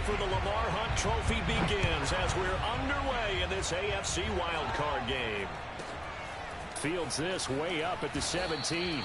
for the Lamar Hunt Trophy begins as we're underway in this AFC wildcard game. Fields this way up at the 17.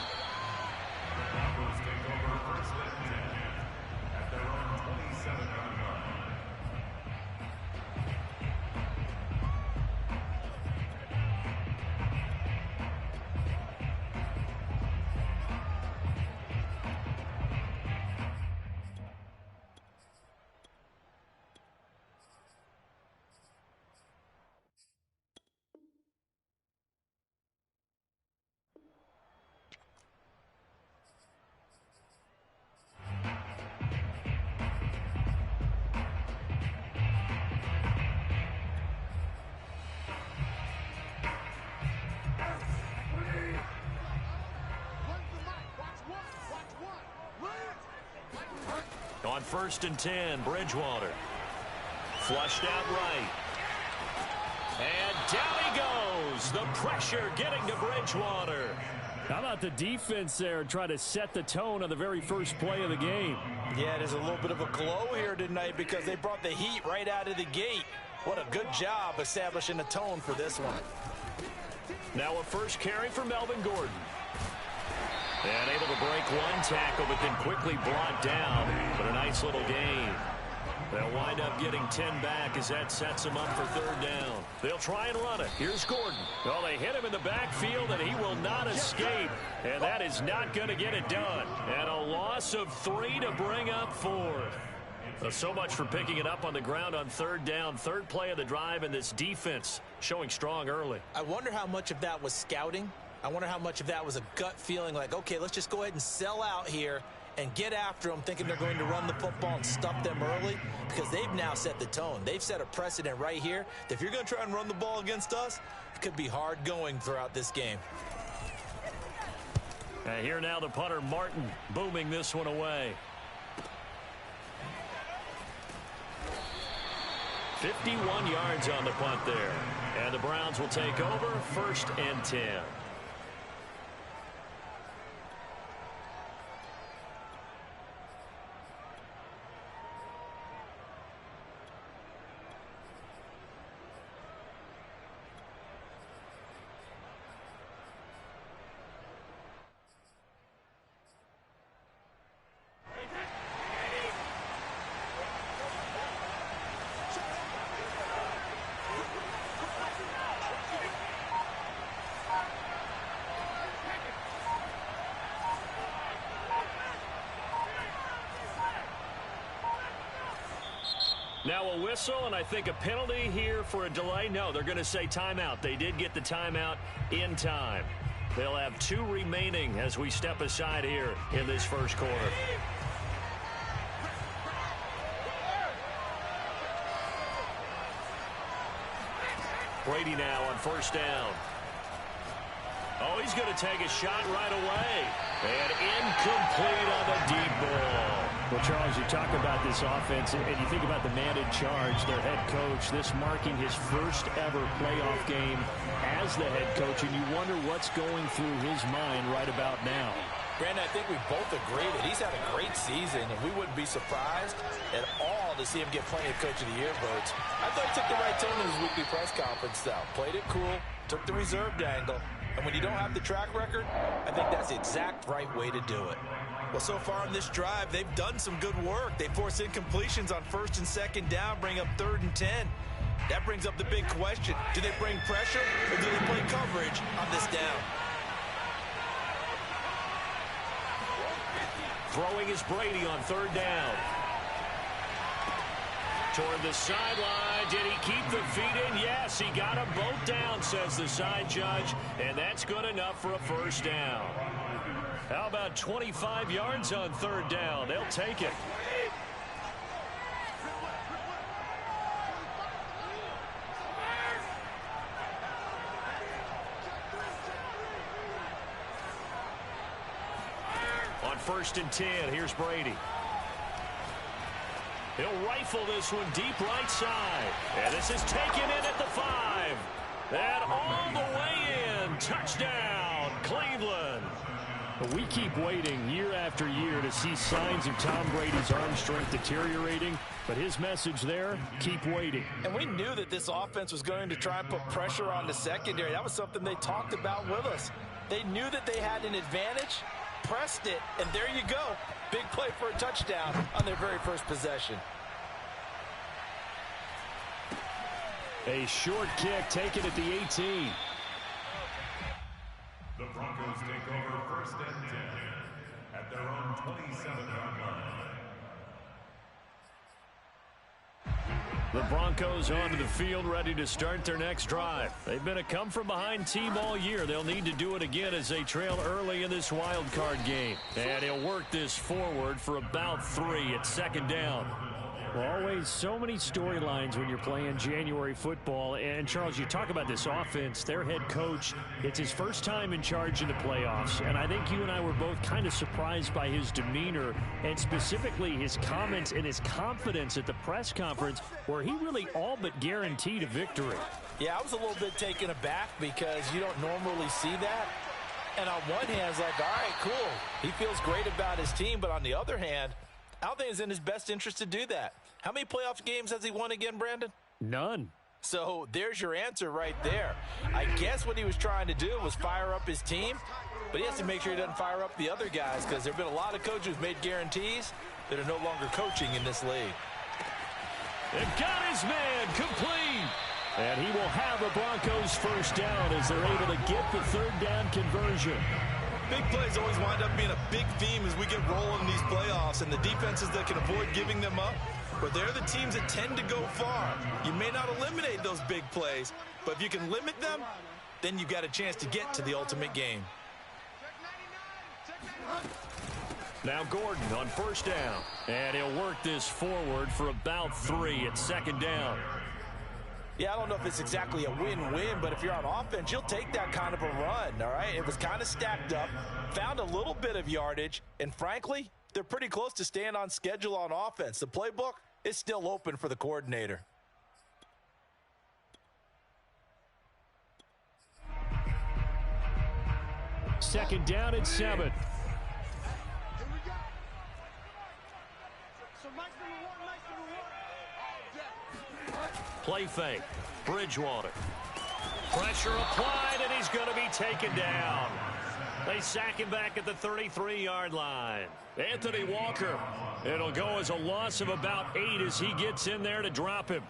On 1st and 10, Bridgewater. Flushed out right. And down he goes. The pressure getting to Bridgewater. How about the defense there try to set the tone on the very first play of the game? Yeah, there's a little bit of a glow here tonight because they brought the heat right out of the gate. What a good job establishing the tone for this one. Now a first carry for Melvin Gordon. And able to break one tackle, but then quickly brought down. But a nice little gain. They'll wind up getting 10 back as that sets them up for 3rd down. They'll try and run it. Here's Gordon. Well, they hit him in the backfield, and he will not escape. And that is not going to get it done. And a loss of 3 to bring up 4. So much for picking it up on the ground on 3rd down. 3rd play of the drive, and this defense showing strong early. I wonder how much of that was scouting. I wonder how much of that was a gut feeling like, okay, let's just go ahead and sell out here and get after them, thinking they're going to run the football and stuff them early, because they've now set the tone. They've set a precedent right here that if you're going to try and run the ball against us, it could be hard going throughout this game. And here now the punter, Martin, booming this one away. 51 yards on the punt there. And the Browns will take over 1st and 10. Now a whistle, and I think a penalty here for a delay. No, they're going to say timeout. They did get the timeout in time. They'll have 2 remaining as we step aside here in this first quarter. Brady now on 1st down. Oh, he's going to take a shot right away. And incomplete on the deep ball. Well, Charles, you talk about this offense, and you think about the man in charge, their head coach, this marking his first ever playoff game as the head coach, and you wonder what's going through his mind right about now. Brandon, I think we both agree that he's had a great season, and we wouldn't be surprised at all to see him get plenty of Coach of the Year votes. I thought he took the right tone in his weekly press conference, though. Played it cool, took the reserved angle, and when you don't have the track record, I think that's the exact right way to do it. Well, so far on this drive, they've done some good work. They force incompletions on 1st and 2nd down, bring up 3rd and 10. That brings up the big question. Do they bring pressure, or do they play coverage on this down? Throwing is Brady on 3rd down. Toward the sideline. Did he keep the feet in? Yes, he got them both down, says the side judge. And that's good enough for a 1st down. How about 25 yards on 3rd down? They'll take it. On 1st and 10, here's Brady. He'll rifle this one deep right side. And this is taken in at the 5. And all the way in. Touchdown, Cleveland. 5. But we keep waiting year after year to see signs of Tom Brady's arm strength deteriorating. But his message there, keep waiting. And we knew that this offense was going to try and put pressure on the secondary. That was something they talked about with us. They knew that they had an advantage, pressed it, and there you go. Big play for a touchdown on their very first possession. A short kick taken at the 18. The Broncos take over 1st and 10 at their own 27-yard line. The Broncos onto the field, ready to start their next drive. They've been a come-from-behind team all year. They'll need to do it again as they trail early in this wild card game. And he'll work this forward for about 3 at 2nd down. Well, always so many storylines when you're playing January football. And, Charles, you talk about this offense, their head coach, it's his first time in charge in the playoffs. And I think you and I were both kind of surprised by his demeanor and specifically his comments and his confidence at the press conference where he really all but guaranteed a victory. Yeah, I was a little bit taken aback because you don't normally see that. And on one hand, it's like, all right, cool. He feels great about his team. But on the other hand, I don't think it's in his best interest to do that. How many playoff games has he won again, Brandon? None. So there's your answer right there. I guess what he was trying to do was fire up his team, but he has to make sure he doesn't fire up the other guys because there have been a lot of coaches who've made guarantees that are no longer coaching in this league. They've got his man complete. And he will have a Broncos first down as they're able to get the 3rd down conversion. Big plays always wind up being a big theme as we get rolling in these playoffs, and the defenses that can avoid giving them up, but they're the teams that tend to go far. You may not eliminate those big plays, but if you can limit them, then you've got a chance to get to the ultimate game. Now Gordon on 1st down, and he'll work this forward for about 3 at 2nd down. Yeah, I don't know if it's exactly a win-win, but if you're on offense, you'll take that kind of a run, all right? It was kind of stacked up, found a little bit of yardage, and frankly, they're pretty close to staying on schedule on offense. The playbook is still open for the coordinator. Second down and 7. Play fake. Bridgewater. Pressure applied, and he's going to be taken down. They sack him back at the 33-yard line. Anthony Walker. It'll go as a loss of about 8 as he gets in there to drop him.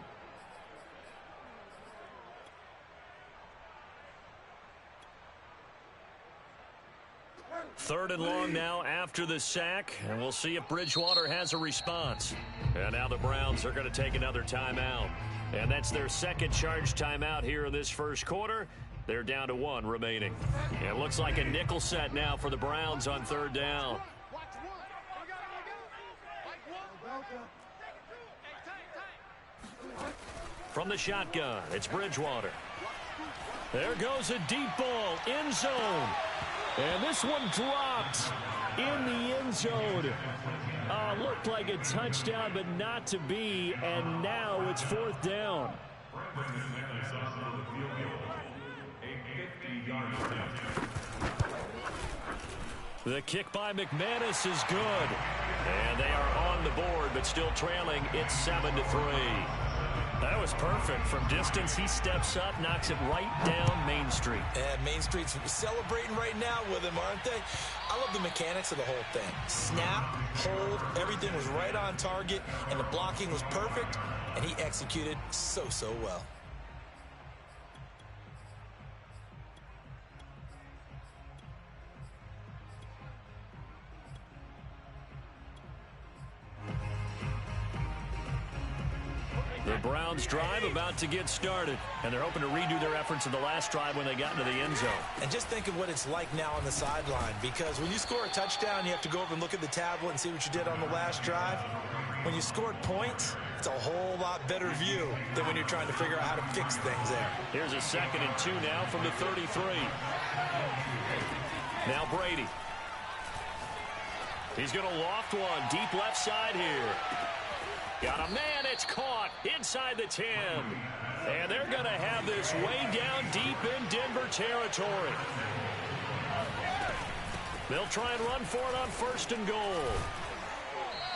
Third and long now after the sack, and we'll see if Bridgewater has a response. And now the Browns are going to take another timeout. And that's their second charge timeout here in this first quarter. They're down to 1 remaining. And it looks like a nickel set now for the Browns on 3rd down. From the shotgun, it's Bridgewater. There goes a deep ball, end zone. And this one dropped in the end zone. Looked like a touchdown, but not to be. And now it's 4th down. The kick by McManus is good. And they are on the board, but still trailing. It's 7-3. That was perfect. From distance, he steps up, knocks it right down Main Street. And Main Street's celebrating right now with him, aren't they? I love the mechanics of the whole thing. Snap, hold, everything was right on target, and the blocking was perfect, and he executed so well. The Browns drive about to get started, and they're hoping to redo their efforts in the last drive when they got into the end zone. And just think of what it's like now on the sideline, because when you score a touchdown, you have to go over and look at the tablet and see what you did on the last drive. When you scored points, it's a whole lot better view than when you're trying to figure out how to fix things there. Here's a 2nd and 2 now from the 33. Now Brady. He's going to loft one deep left side here. Got a man, it's caught inside the 10. And they're going to have this way down deep in Denver territory. They'll try and run for it on 1st and goal.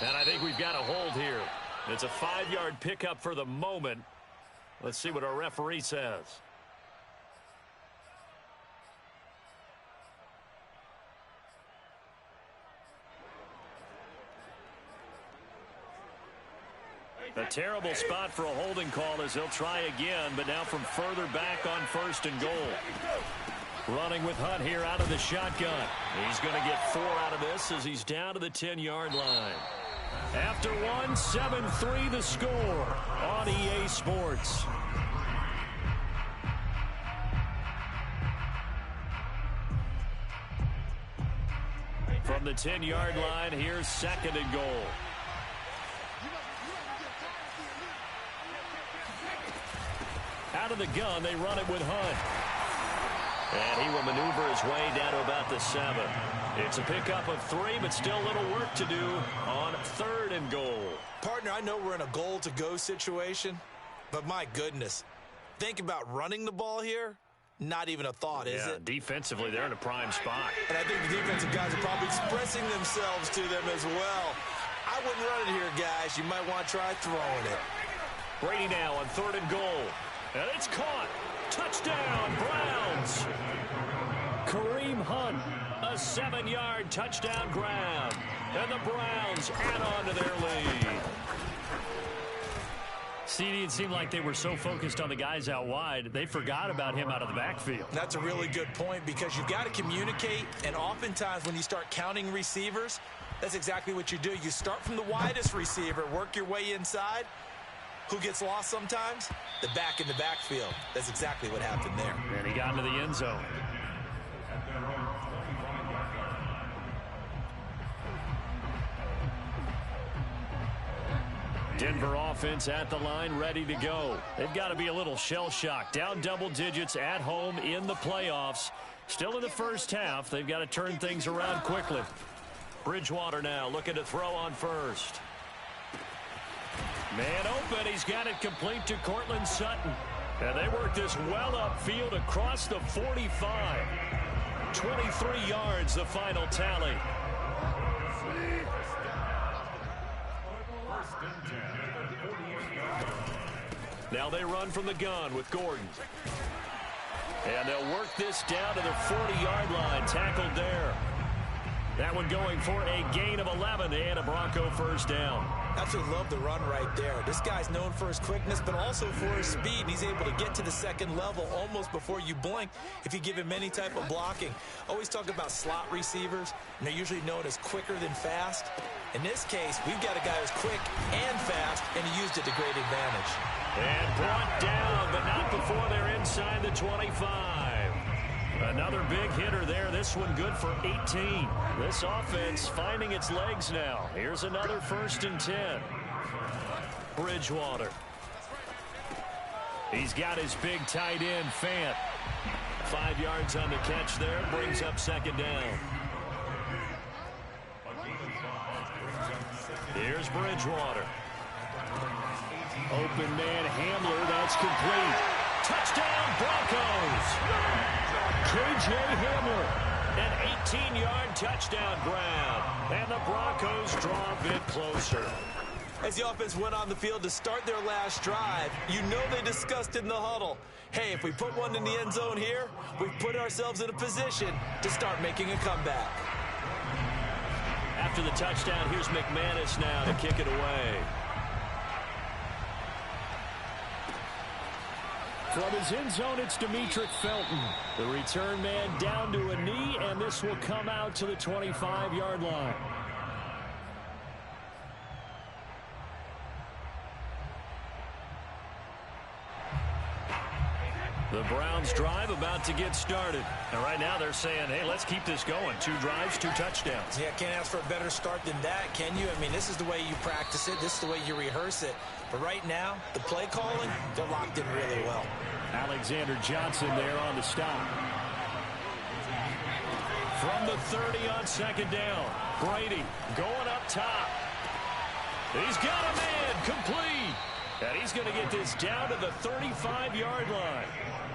And I think we've got a hold here. It's a 5-yard pickup for the moment. Let's see what our referee says. A terrible spot for a holding call as he'll try again, but now from further back on 1st and goal. Running with Hunt here out of the shotgun. He's going to get 4 out of this as he's down to the 10-yard line. After one, 7-3 the score on EA Sports. From the 10-yard line, here's 2nd and goal. Out of the gun, they run it with Hunt. And he will maneuver his way down to about the 7. It's a pickup of 3, but still a little work to do on 3rd and goal. Partner, I know we're in a goal-to-go situation, but my goodness, think about running the ball here. Not even a thought, is it? Defensively, they're in a prime spot. And I think the defensive guys are probably expressing themselves to them as well. I wouldn't run it here, guys. You might want to try throwing it. Brady now on 3rd and goal. And it's caught. Touchdown, Browns. Kareem Hunt, a 7-yard touchdown grab. And the Browns add on to their lead. CD, it seemed like they were so focused on the guys out wide, they forgot about him out of the backfield. That's a really good point because you've got to communicate, and oftentimes when you start counting receivers, that's exactly what you do. You start from the widest receiver, work your way inside. Who gets lost sometimes? The back in the backfield. That's exactly what happened there. And he got into the end zone. Denver offense at the line, ready to go. They've got to be a little shell-shocked. Down double digits at home in the playoffs. Still in the first half. They've got to turn things around quickly. Bridgewater now looking to throw on 1st. Man open. He's got it complete to Cortland Sutton. And they work this well upfield across the 45. 23 yards, the final tally. Now they run from the gun with Gordon. And they'll work this down to the 40-yard line. Tackled there. That one going for a gain of 11 and a Bronco first down. Absolutely love the run right there. This guy's known for his quickness, but also for his speed. And he's able to get to the 2nd level almost before you blink if you give him any type of blocking. Always talk about slot receivers, and they're usually known as quicker than fast. In this case, we've got a guy who's quick and fast, and he used it to great advantage. And brought down, but not before they're inside the 25. Another big hitter there. This one good for 18. This offense finding its legs now. Here's another 1st and 10. Bridgewater. He's got his big tight end, Fant. 5 yards on the catch there. Brings up 2nd down. Here's Bridgewater. Open man Hamler. That's complete. Touchdown Broncos. K.J. Hamler, an 18-yard touchdown grab, and the Broncos draw a bit closer. As the offense went on the field to start their last drive, you know they discussed in the huddle, hey, if we put one in the end zone here, we've put ourselves in a position to start making a comeback. After the touchdown, here's McManus now to kick it away. From his end zone, it's Demetric Felton. The return man down to a knee, and this will come out to the 25-yard line. The Browns drive about to get started. And right now they're saying, hey, let's keep this going. 2 drives, 2 touchdowns. Yeah, can't ask for a better start than that, can you? I mean, this is the way you practice it. This is the way you rehearse it. But right now, the play calling, they're locked in really well. Alexander Johnson there on the stop. From the 30 on 2nd down. Brady going up top. He's got a man complete. And he's going to get this down to the 35-yard line.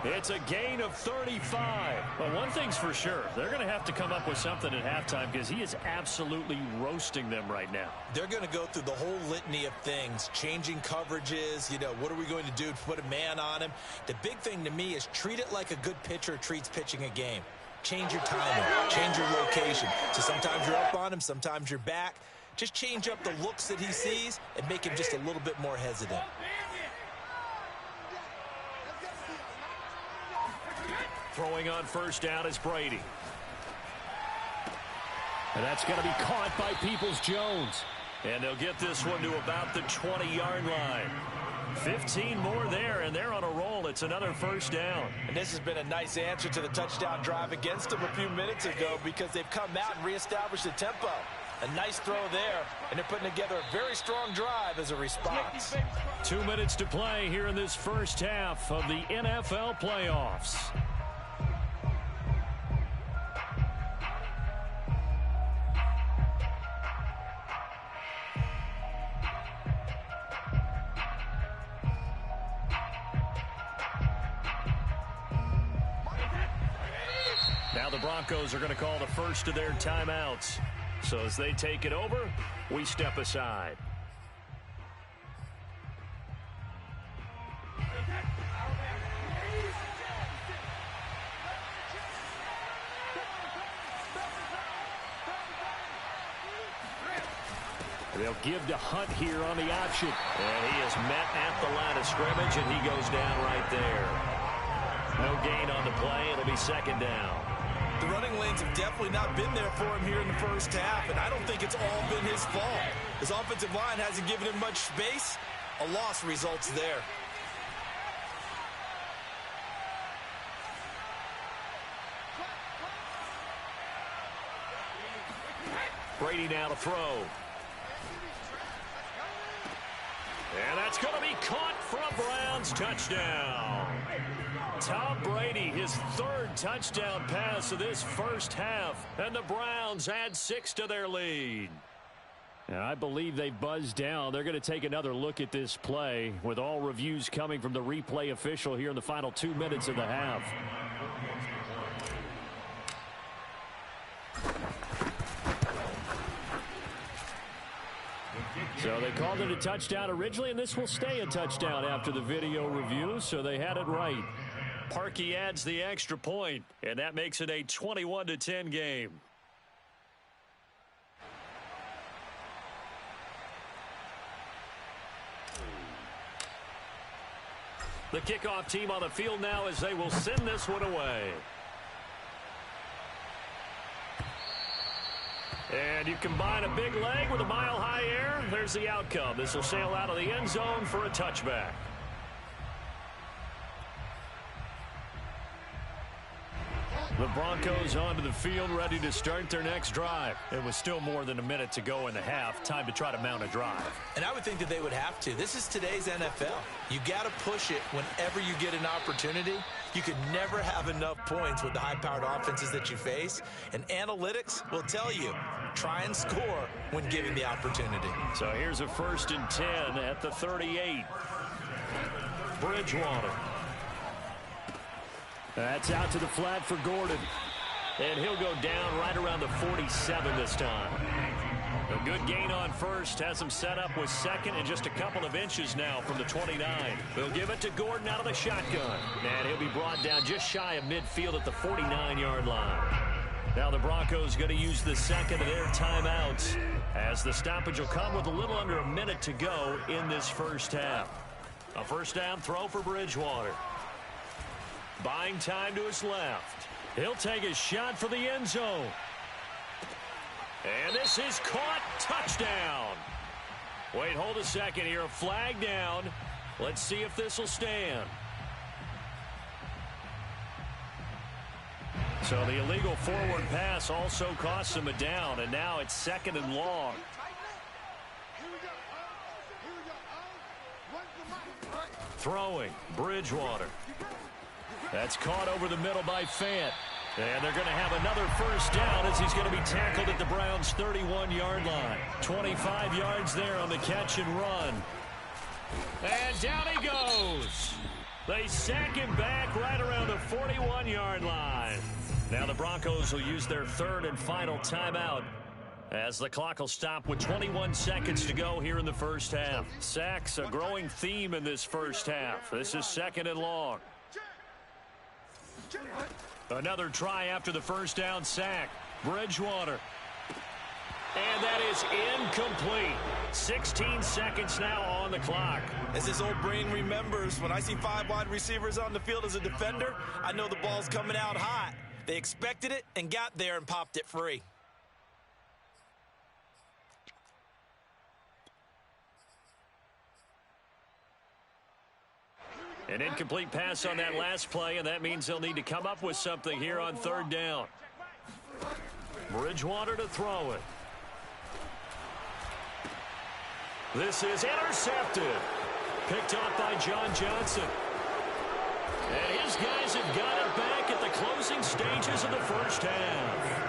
It's a gain of 35. Well, one thing's for sure. They're going to have to come up with something at halftime because he is absolutely roasting them right now. They're going to go through the whole litany of things, changing coverages, what are we going to do to put a man on him? The big thing to me is treat it like a good pitcher treats pitching a game. Change your timing, change your location. So sometimes you're up on him, sometimes you're back. Just change up the looks that he sees and make him just a little bit more hesitant. Throwing on first down is Brady. And that's going to be caught by Peoples-Jones. And they'll get this one to about the 20-yard line. 15 more there, and they're on a roll. It's another first down. And this has been a nice answer to the touchdown drive against them a few minutes ago because they've come out and reestablished the tempo. A nice throw there, and they're putting together a very strong drive as a response. 2 minutes to play here in this first half of the NFL playoffs. Now the Broncos are going to call the first of their timeouts. So as they take it over, we step aside. They'll give to Hunt here on the option. And he is met at the line of scrimmage, and he goes down right there. No gain on the play. It'll be second down. The running lanes have definitely not been there for him here in the first half, and I don't think it's all been his fault. His offensive line hasn't given him much space. A loss results there. Brady now to throw. And that's going to be caught for a Browns touchdown. Tom Brady, his third touchdown pass of this first half, and the Browns add 6 to their lead. And I believe they buzzed down. They're going to take another look at this play with all reviews coming from the replay official here in the final 2 minutes of the half. So they called it a touchdown originally, and this will stay a touchdown after the video review, so they had it right. Parkey adds the extra point, and that makes it a 21-10 game. The kickoff team on the field now as they will send this one away. And you combine a big leg with a mile-high air, there's the outcome. This will sail out of the end zone for a touchback. The Broncos onto the field, ready to start their next drive. It was still more than a minute to go in the half. Time to try to mount a drive. And I would think that they would have to. This is today's NFL. You got to push it whenever you get an opportunity. You could never have enough points with the high-powered offenses that you face. And analytics will tell you, try and score when given the opportunity. So here's a 1st and 10 at the 38. Bridgewater. That's out to the flat for Gordon. And he'll go down right around the 47 this time. A good gain on first. Has him set up with second and just a couple of inches now from the 29. They'll give it to Gordon out of the shotgun. And he'll be brought down just shy of midfield at the 49-yard line. Now the Broncos going to use the second of their timeouts as the stoppage will come with a little under a minute to go in this first half. A first down throw for Bridgewater. Buying time to his left. He'll take a shot for the end zone. And this is caught. Touchdown. Wait, hold a second here. A flag down. Let's see if this will stand. So the illegal forward pass also costs him a down, and now it's 2nd and long. Throwing, Bridgewater. That's caught over the middle by Fant. And they're going to have another first down as he's going to be tackled at the Browns' 31-yard line. 25 yards there on the catch and run. And down he goes. They sack him back right around the 41-yard line. Now the Broncos will use their third and final timeout as the clock will stop with 21 seconds to go here in the first half. Sacks, a growing theme in this first half. This is second and long. Another try after the first down sack. Bridgewater. And that is incomplete. 16 seconds now on the clock. As his old brain remembers, when I see 5 wide receivers on the field as a defender, I know the ball's coming out hot. They expected it and got there and popped it free. An incomplete pass on that last play, and that means they'll need to come up with something here on third down. Bridgewater to throw it. This is intercepted. Picked off by John Johnson. And his guys have got it back at the closing stages of the first half.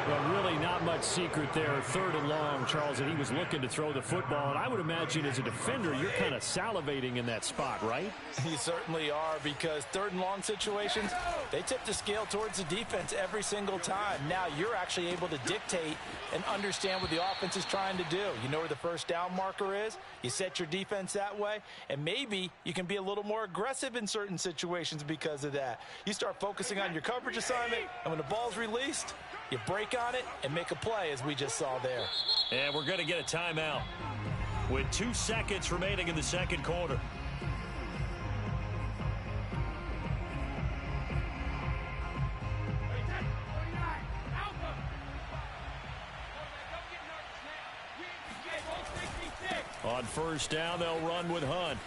Well, really not much secret there. Third and long, Charles, and he was looking to throw the football. And I would imagine as a defender, you're kind of salivating in that spot, right? You certainly are, because third and long situations, they tip the scale towards the defense every single time. Now you're actually able to dictate and understand what the offense is trying to do. You know where the first down marker is. You set your defense that way, and maybe you can be a little more aggressive in certain situations because of that. You start focusing on your coverage assignment, and when the ball's released, you break on it and make a play, as we just saw there. And we're going to get a timeout with 2 seconds remaining in the second quarter. On first down, they'll run with Hunt.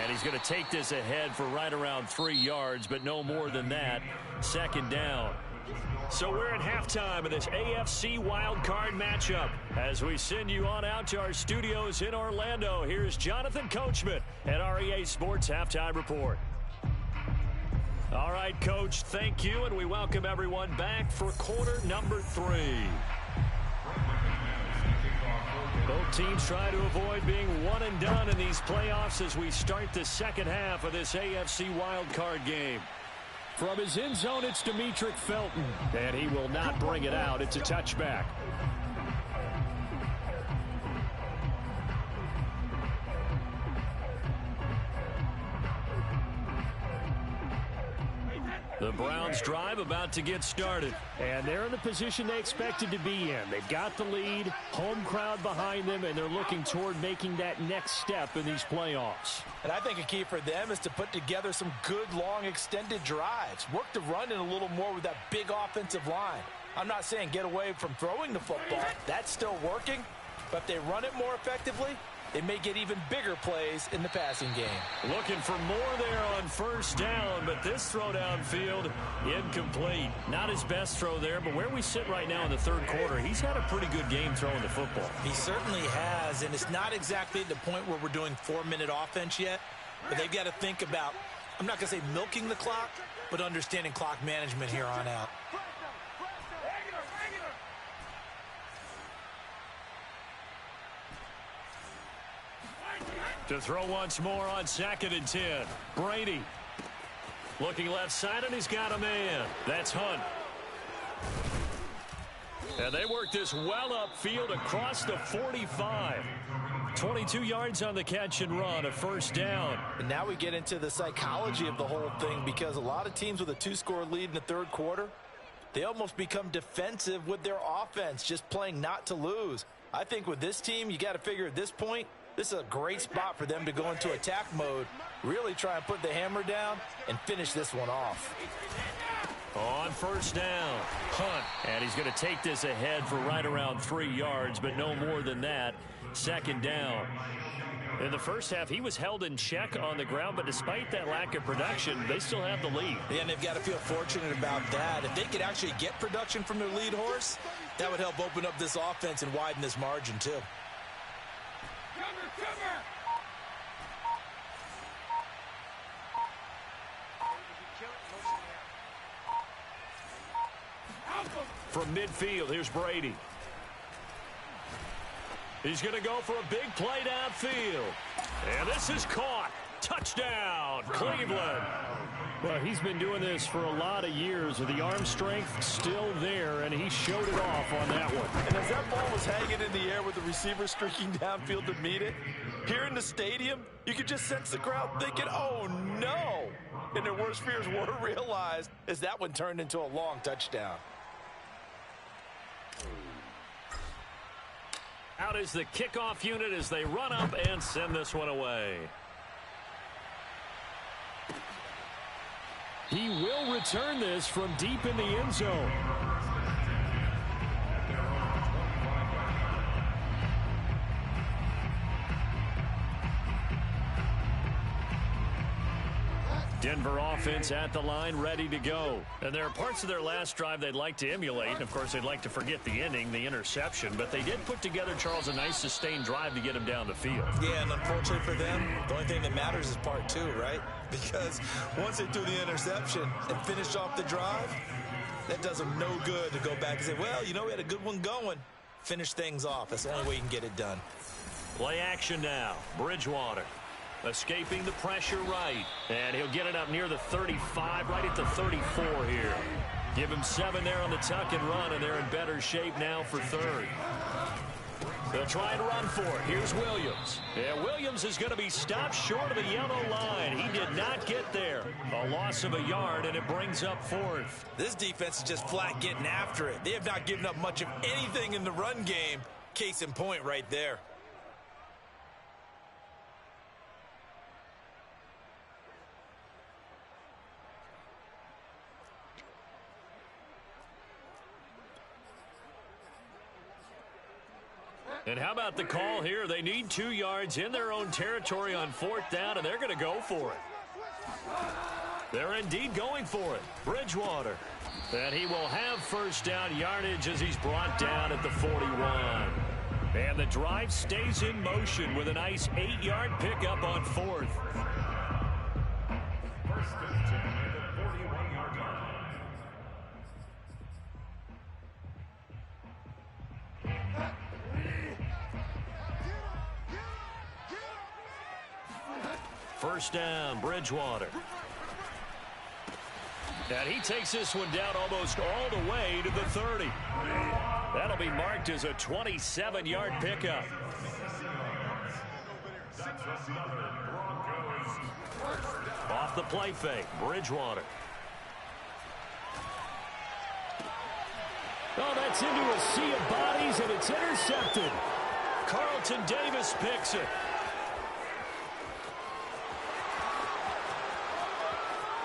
And he's going to take this ahead for right around 3 yards, but no more than that. Second down. So we're at halftime of this AFC wildcard matchup. As we send you on out to our studios in Orlando, here's Jonathan Coachman at REA Sports Halftime Report. All right, Coach, thank you, and we welcome everyone back for quarter number 3. Both teams try to avoid being one and done in these playoffs as we start the second half of this AFC wildcard game. From his end zone, it's Demetric Felton, and he will not bring it out. It's a touchback. The Browns drive about to get started. And they're in the position they expected to be in. They've got the lead, home crowd behind them, and they're looking toward making that next step in these playoffs. And I think a key for them is to put together some good, long, extended drives. Work the run in a little more with that big offensive line. I'm not saying get away from throwing the football. That's still working. But if they run it more effectively, they may get even bigger plays in the passing game. Looking for more there on first down, but this throw downfield, incomplete. Not his best throw there, but where we sit right now in the third quarter, he's had a pretty good game throwing the football. He certainly has, and it's not exactly at the point where we're doing 4-minute offense yet, but they've got to think about, I'm not going to say milking the clock, but understanding clock management here on out. To throw once more on 2nd and 10. Brady looking left side, and he's got a man. That's Hunt. And they work this well upfield across the 45. 22 yards on the catch and run, a first down. And now we get into the psychology of the whole thing, because a lot of teams with a 2-score lead in the third quarter, they almost become defensive with their offense, just playing not to lose. I think with this team, you got to figure at this point, this is a great spot for them to go into attack mode, really try and put the hammer down and finish this one off. On first down, Hunt. And he's going to take this ahead for right around 3 yards, but no more than that. Second down. In the first half, he was held in check on the ground, but despite that lack of production, they still have the lead. Yeah, and they've got to feel fortunate about that. If they could actually get production from their lead horse, that would help open up this offense and widen this margin too. From midfield, here's Brady. He's going to go for a big play downfield. And this is caught. Touchdown, Cleveland. Well, he's been doing this for a lot of years with the arm strength still there, and he showed it off on that one. And as that ball was hanging in the air with the receiver streaking downfield to meet it, here in the stadium, you could just sense the crowd thinking, oh, no. And their worst fears were realized as that one turned into a long touchdown. Out is the kickoff unit as they run up and send this one away. He will return this from deep in the end zone. Denver offense at the line, ready to go. And there are parts of their last drive they'd like to emulate. And, of course, they'd like to forget the ending, the interception. But they did put together, Charles, a nice sustained drive to get him down the field. Yeah, and unfortunately for them, the only thing that matters is part two, right? Because once they threw the interception and finished off the drive, that does them no good to go back and say, well, you know, we had a good one going. Finish things off. That's the only way you can get it done. Play action now. Bridgewater. Escaping the pressure right. And he'll get it up near the 35, right at the 34 here. Give him 7 there on the tuck and run, and they're in better shape now for third. They'll try and run for it. Here's Williams. And Williams is going to be stopped short of the yellow line. He did not get there. A loss of a yard, and it brings up fourth. This defense is just flat getting after it. They have not given up much of anything in the run game. Case in point right there. And how about the call here? They need 2 yards in their own territory on 4th down, and they're going to go for it. They're indeed going for it. Bridgewater. And he will have first down yardage as he's brought down at the 41. And the drive stays in motion with a nice 8-yard pickup on 4th. First and 10 at the 41-yard line. First down, Bridgewater. And he takes this one down almost all the way to the 30. That'll be marked as a 27-yard pickup. Off the play fake, Bridgewater. Oh, that's into a sea of bodies, and it's intercepted. Carlton Davis picks it.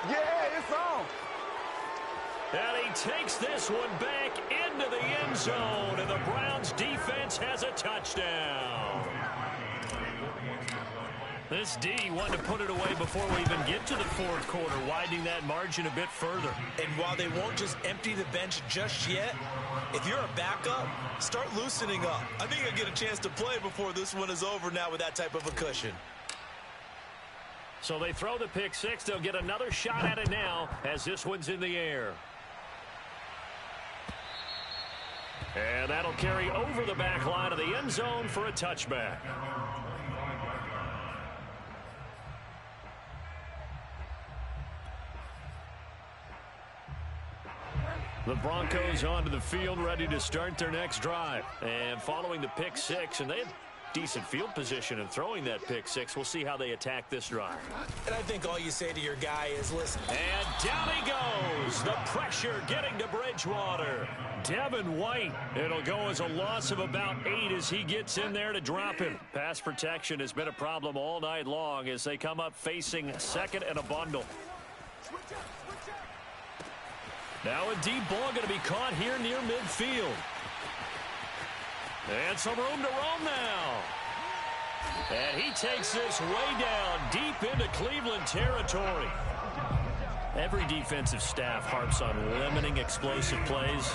Yeah, it's on. And he takes this one back into the end zone, and the Browns defense has a touchdown. This D wanted to put it away before we even get to the 4th quarter, widening that margin a bit further. And while they won't just empty the bench just yet, if you're a backup, start loosening up. I think you'll get a chance to play before this one is over now with that type of a cushion. So they throw the pick 6. They'll get another shot at it now as this one's in the air. And that'll carry over the back line of the end zone for a touchback. The Broncos onto the field, ready to start their next drive. And following the pick 6, and they have decent field position in throwing that pick 6. We'll see how they attack this drive. And I think all you say to your guy is, listen. And down he goes. The pressure getting to Bridgewater. Devin White. It'll go as a loss of about 8 as he gets in there to drop him. Pass protection has been a problem all night long as they come up facing 2nd and a bundle. Now a deep ball going to be caught here near midfield. And some room to roam now. And he takes this way down deep into Cleveland territory. Every defensive staff harps on limiting explosive plays.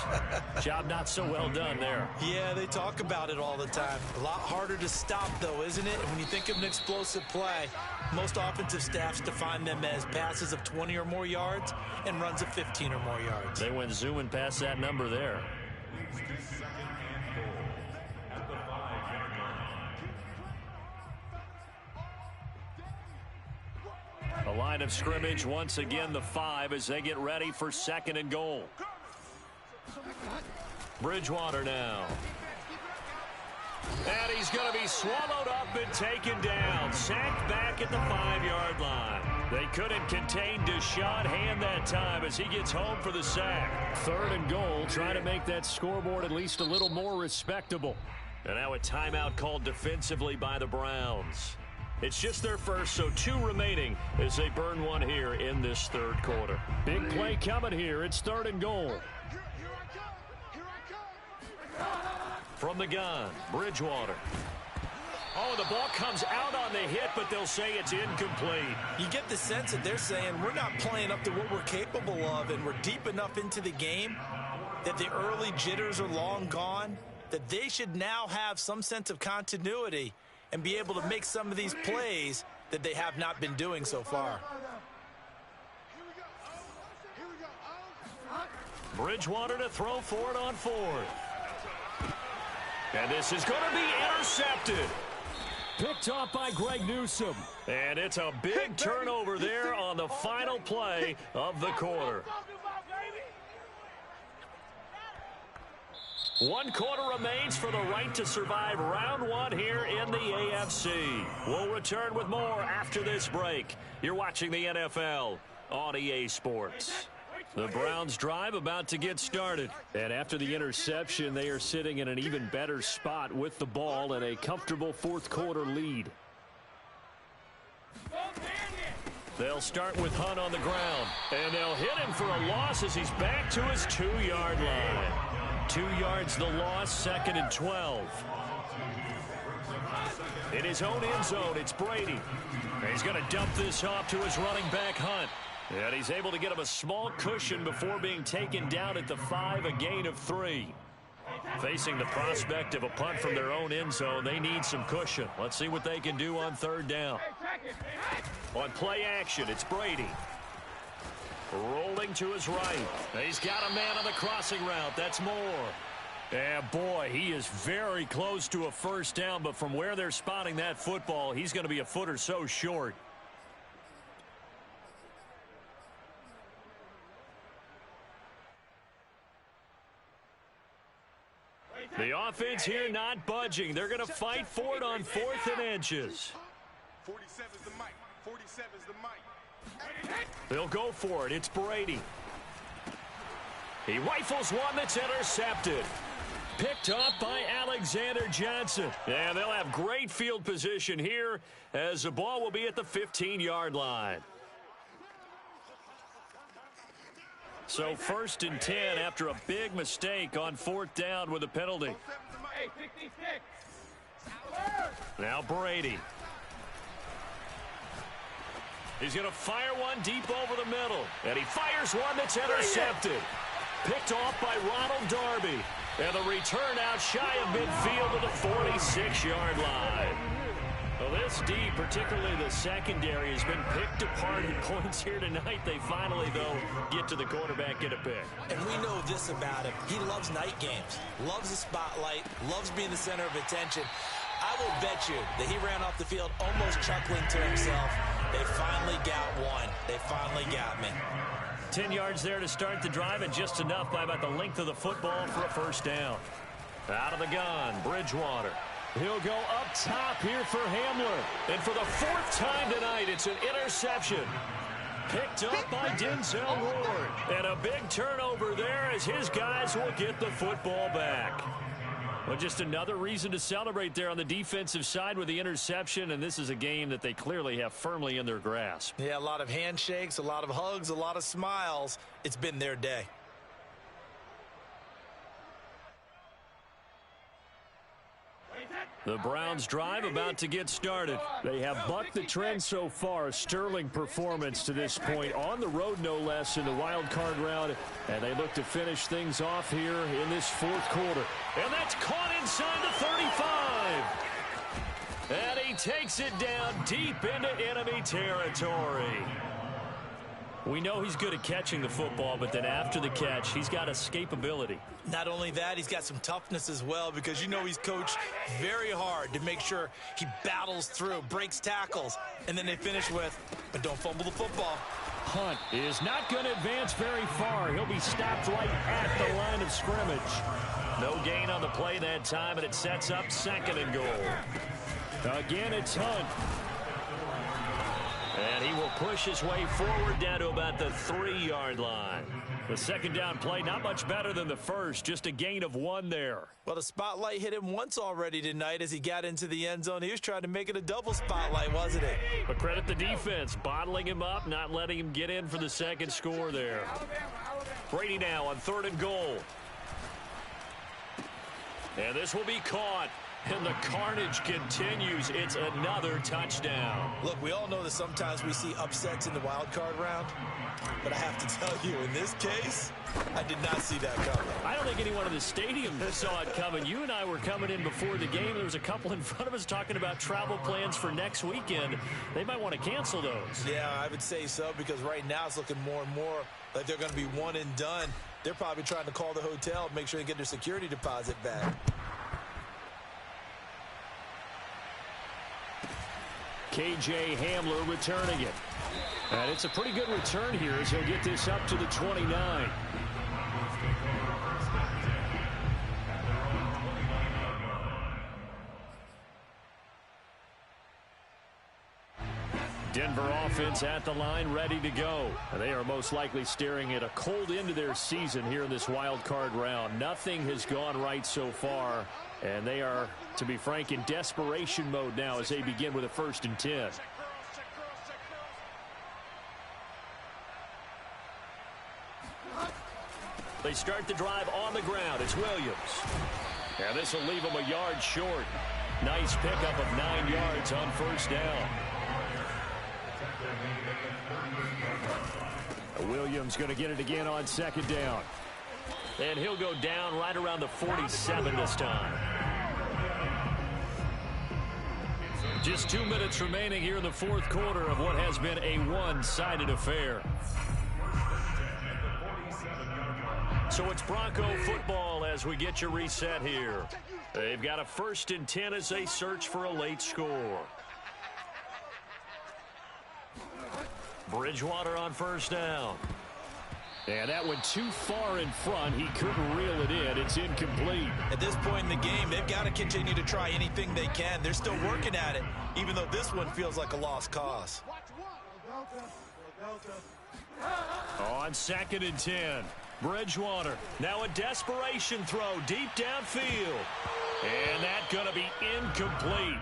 Job not so well done there. Yeah, they talk about it all the time. A lot harder to stop, though, isn't it? When you think of an explosive play, most offensive staffs define them as passes of 20 or more yards and runs of 15 or more yards. They went zooming past that number there. line of scrimmage, once again, the 5 as they get ready for 2nd and goal. Bridgewater now. And he's going to be swallowed up and taken down. Sacked back at the 5-yard line. They couldn't contain Deshaun Hand that time as he gets home for the sack. 3rd and goal, trying to make that scoreboard at least a little more respectable. And now a timeout called defensively by the Browns. It's just their first, so 2 remaining as they burn one here in this 3rd quarter. Big play coming here. It's 3rd and goal. From the gun, Bridgewater. Oh, the ball comes out on the hit, but they'll say it's incomplete. You get the sense that they're saying we're not playing up to what we're capable of, and we're deep enough into the game that the early jitters are long gone, that they should now have some sense of continuity and be able to make some of these plays that they have not been doing so far. Bridgewater to throw for it on 4th. And this is going to be intercepted. Picked off by Greg Newsome. And it's a big turnover there on the final play of the quarter. 1 quarter remains for the right to survive round 1 here in the AFC. We'll return with more after this break. You're watching the NFL on EA Sports. The Browns drive about to get started. And after the interception, they are sitting in an even better spot with the ball and a comfortable 4th quarter lead. They'll start with Hunt on the ground. And they'll hit him for a loss as he's back to his 2-yard line. 2 yards the loss, 2nd and 12. In his own end zone, it's Brady. He's going to dump this off to his running back, Hunt. And he's able to get him a small cushion before being taken down at the 5, a gain of 3. Facing the prospect of a punt from their own end zone, they need some cushion. Let's see what they can do on 3rd down. On play action, it's Brady. Rolling to his right. He's got a man on the crossing route. That's Moore. And boy, he is very close to a 1st down, but from where they're spotting that football, he's going to be a foot or so short. The offense here not budging. They're going to fight for it on 4th and inches. 47's the mic. 47's the mic. They'll go for it. It's Brady. He rifles one that's intercepted. Picked off by Alexander Johnson. And they'll have great field position here as the ball will be at the 15-yard line. So 1st and 10 after a big mistake on 4th down with a penalty. Now Brady. He's going to fire one deep over the middle. And he fires one that's intercepted. Picked off by Ronald Darby. And the return out shy of midfield to the 46-yard line. Well, this D, particularly the secondary, has been picked apart in points here tonight. They finally, though, get to the quarterback, get a pick. And we know this about him. He loves night games, loves the spotlight, loves being the center of attention. I will bet you that he ran off the field almost chuckling to himself. They finally got one. They finally got me. 10 yards there to start the drive, and just enough by about the length of the football for a 1st down. Out of the gun, Bridgewater. He'll go up top here for Hamler. And for the 4th time tonight, it's an interception. Picked up by Denzel Ward. And a big turnover there as his guys will get the football back. Well, just another reason to celebrate there on the defensive side with the interception, and this is a game that they clearly have firmly in their grasp. Yeah, a lot of handshakes, a lot of hugs, a lot of smiles. It's been their day. The Browns drive about to get started. They have bucked the trend so far. A sterling performance to this point. On the road, no less, in the wild card round. And they look to finish things off here in this 4th quarter. And that's caught inside the 35. And he takes it down deep into enemy territory. We know he's good at catching the football, but then after the catch, he's got escapability. Not only that, he's got some toughness as well, because you know he's coached very hard to make sure he battles through, breaks tackles, and then they finish with, but don't fumble the football. Hunt is not going to advance very far. He'll be stopped right at the line of scrimmage. No gain on the play that time, and it sets up 2nd and goal. Again, it's Hunt. And he will push his way forward down to about the 3-yard line. The 2nd down play, not much better than the first, just a gain of 1 there. Well, the spotlight hit him once already tonight as he got into the end zone. He was trying to make it a double spotlight, wasn't it? But credit the defense, bottling him up, not letting him get in for the 2nd score there. Brady now on 3rd and goal. And this will be caught. And the carnage continues. It's another touchdown. Look, we all know that sometimes we see upsets in the wild card round. But I have to tell you, in this case, I did not see that coming. I don't think anyone in the stadium saw it coming. You and I were coming in before the game. There was a couple in front of us talking about travel plans for next weekend. They might want to cancel those. Yeah, I would say so, because right now it's looking more and more like they're going to be one and done. They're probably trying to call the hotel and make sure they get their security deposit back. K.J. Hamler returning it. And it's a pretty good return here as he'll get this up to the 29. Denver offense at the line, ready to go. And they are most likely staring at a cold end to their season here in this wild card round. Nothing has gone right so far. And they are, to be frank, in desperation mode now as they begin with a 1st and 10. They start the drive on the ground. It's Williams. And this will leave them a yard short. Nice pickup of 9 yards on 1st down. Williams going to get it again on 2nd down. And he'll go down right around the 47 this time. Just 2 minutes remaining here in the 4th quarter of what has been a one-sided affair. So it's Bronco football as we get your reset here. They've got a 1st and 10 as they search for a late score. Bridgewater on 1st down. And that went too far in front. He couldn't reel it in. It's incomplete. At this point in the game, they've got to continue to try anything they can. They're still working at it, even though this one feels like a lost cause. On 2nd and 10. Bridgewater, now a desperation throw deep downfield. And that's going to be incomplete.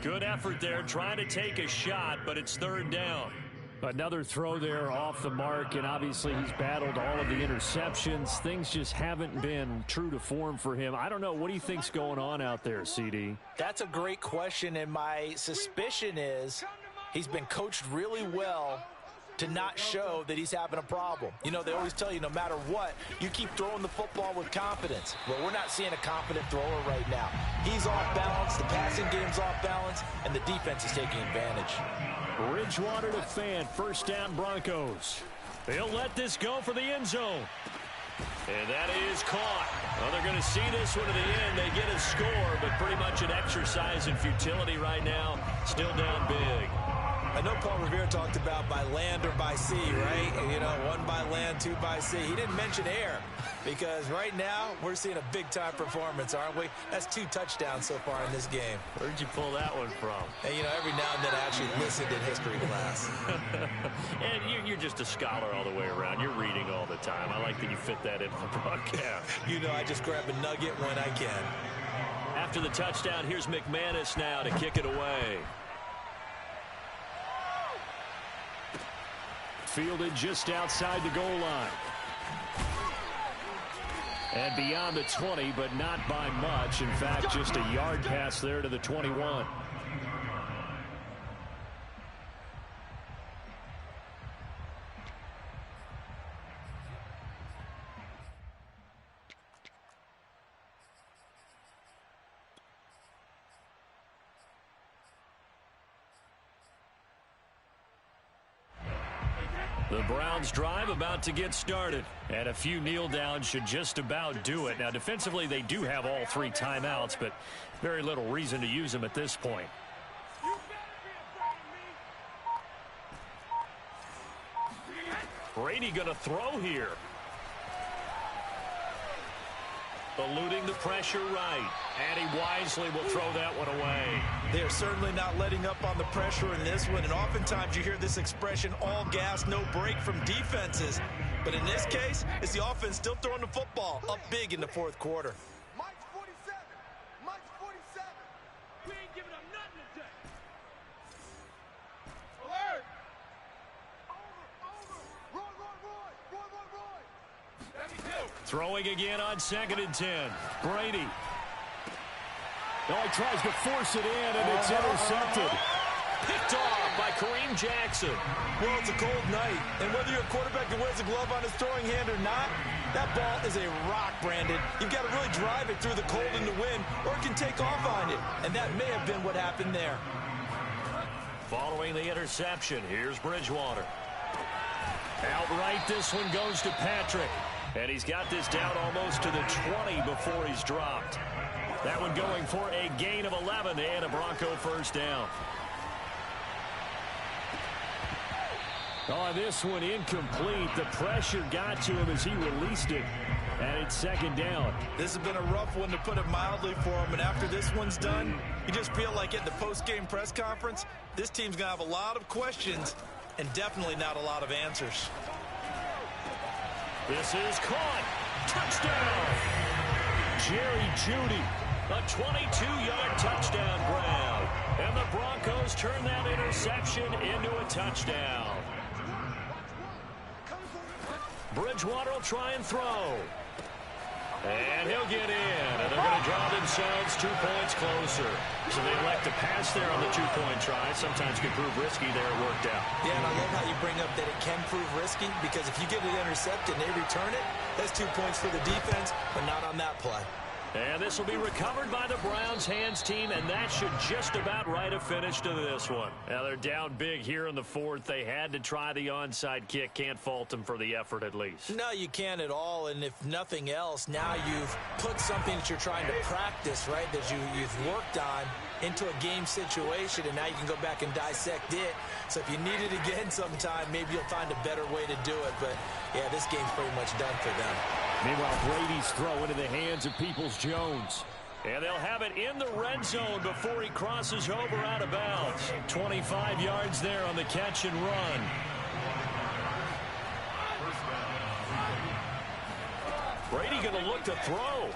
Good effort there, trying to take a shot, but it's 3rd down. Another throw there off the mark, and obviously he's battled all of the interceptions. Things just haven't been true to form for him. I don't know. What do you think's going on out there, CD? That's a great question, and my suspicion is he's been coached really well to not show that he's having a problem. You know, they always tell you no matter what, you keep throwing the football with confidence. Well, we're not seeing a confident thrower right now. He's off balance, the passing game's off balance, and the defense is taking advantage. Bridgewater to Fant, 1st down Broncos. They'll let this go for the end zone. And that is caught. Well, they're going to see this one to the end. They get a score, but pretty much an exercise in futility right now. Still down big. I know Paul Revere talked about by land or by sea, right? You know, 1 by land, 2 by sea. He didn't mention air because right now we're seeing a big-time performance, aren't we? That's 2 touchdowns so far in this game. Where'd you pull that one from? And, you know, every now and then I actually listened in history class. And you're just a scholar all the way around. You're reading all the time. I like that you fit that into the broadcast. You know, I just grab a nugget when I can. After the touchdown, here's McManus now to kick it away. Fielded just outside the goal line. And beyond the 20, but not by much. In fact, just a yard pass there to the 21. The Browns drive about to get started. And a few kneel downs should just about do it. Now, defensively, they do have all 3 timeouts, but very little reason to use them at this point. Brady going to throw here. Eluding the pressure right. And he wisely will throw that one away. They're certainly not letting up on the pressure in this one. And oftentimes you hear this expression, all gas, no break from defenses. But in this case, it's the offense still throwing the football up big in the 4th quarter. Mike's 47. Mike's 47. We ain't giving up nothing today. Alert. Over. Roy. Throwing again on 2nd and 10. Brady. Oh, he tries to force it in, and it's intercepted. Picked off by Kareem Jackson. Well, it's a cold night, and whether you're a quarterback that wears a glove on his throwing hand or not, that ball is a rock, Brandon. You've got to really drive it through the cold and the wind, or it can take off on you, and that may have been what happened there. Following the interception, here's Bridgewater. Outright, this one goes to Patrick. And he's got this down almost to the 20 before he's dropped. That one going for a gain of 11 and a Bronco first down. Oh, this one incomplete. The pressure got to him as he released it. And it's 2nd down. This has been a rough one, to put it mildly, for him. And after this one's done, you just feel like at the post-game press conference, this team's going to have a lot of questions and definitely not a lot of answers. This is caught. Touchdown. Jerry Jeudy. A 22-yard touchdown grab. And the Broncos turn that interception into a touchdown. Bridgewater will try and throw. And he'll get in. And they're going to draw themselves 2 points closer. So they elect to pass there on the 2-point try. Sometimes can prove risky there. It worked out. Yeah, and I love how you bring up that it can prove risky, because if you get it intercepted and they return it, that's 2 points for the defense, but not on that play. And this will be recovered by the Browns hands team, and that should just about write a finish to this one. Now they're down big here in the 4th. They had to try the onside kick. Can't fault them for the effort at least. No, you can't at all, and if nothing else, now you've put something that you're trying to practice, right, that you've worked on into a game situation, and now you can go back and dissect it. So if you need it again sometime, maybe you'll find a better way to do it. But, yeah, this game's pretty much done for them. Meanwhile, Brady's throw into the hands of Peoples-Jones. And they'll have it in the red zone before he crosses over out of bounds. 25 yards there on the catch and run. Brady going to look to throw.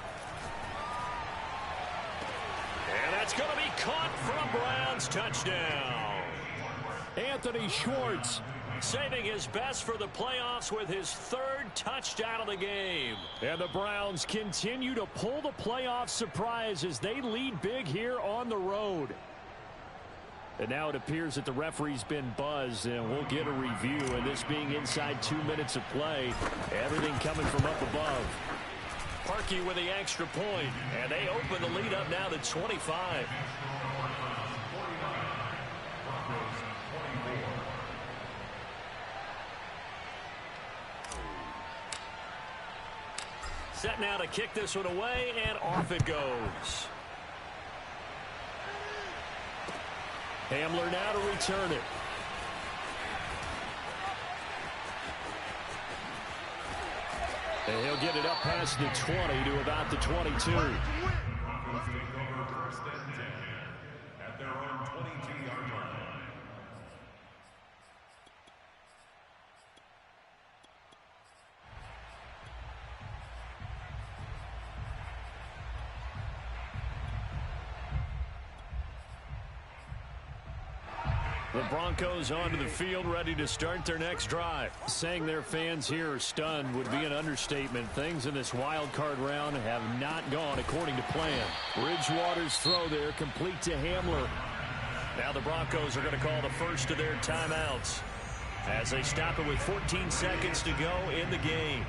And that's going to be caught for a Browns touchdown. Anthony Schwartz. Saving his best for the playoffs with his 3rd touchdown of the game. And the Browns continue to pull the playoff surprise as they lead big here on the road. And now it appears that the referee's been buzzed, and we'll get a review. And this being inside 2 minutes of play, everything coming from up above. Parkey with the extra point, and they open the lead up now to 25. Set now to kick this one away, and off it goes. Hamler now to return it. And he'll get it up past the 20 to about the 22. Broncos take over 1st and 10 at their own 22-yard line. The Broncos onto the field, ready to start their next drive. Saying their fans here are stunned would be an understatement. Things in this wild card round have not gone according to plan. Bridgewater's throw there, complete to Hamler. Now the Broncos are going to call the first of their timeouts as they stop it with 14 seconds to go in the game.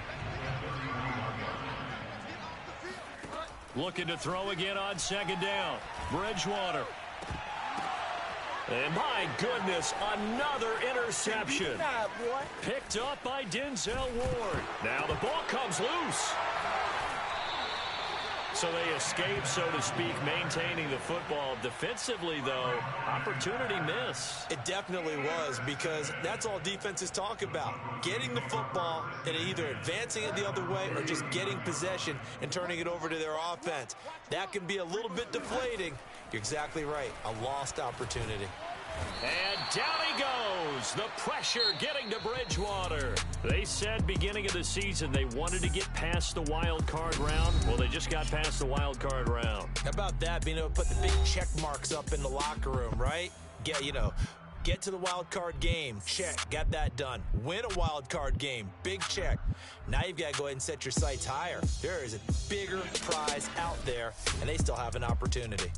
Looking to throw again on 2nd down. Bridgewater. And my goodness, another interception. Picked up by Denzel Ward. Now the ball comes loose. So they escape, so to speak, maintaining the football. Defensively, though, opportunity miss. It definitely was, because that's all defenses talk about. Getting the football and either advancing it the other way or just getting possession and turning it over to their offense. That can be a little bit deflating. You're exactly right. A lost opportunity. And down he goes. The pressure getting to Bridgewater. They said beginning of the season they wanted to get past the wild card round. Well, they just got past the wild card round. How about that, being able to put the big check marks up in the locker room, right? Get to the wild card game. Check. Got that done. Win a wild card game. Big check. Now you've got to go ahead and set your sights higher. There is a bigger prize out there, and they still have an opportunity.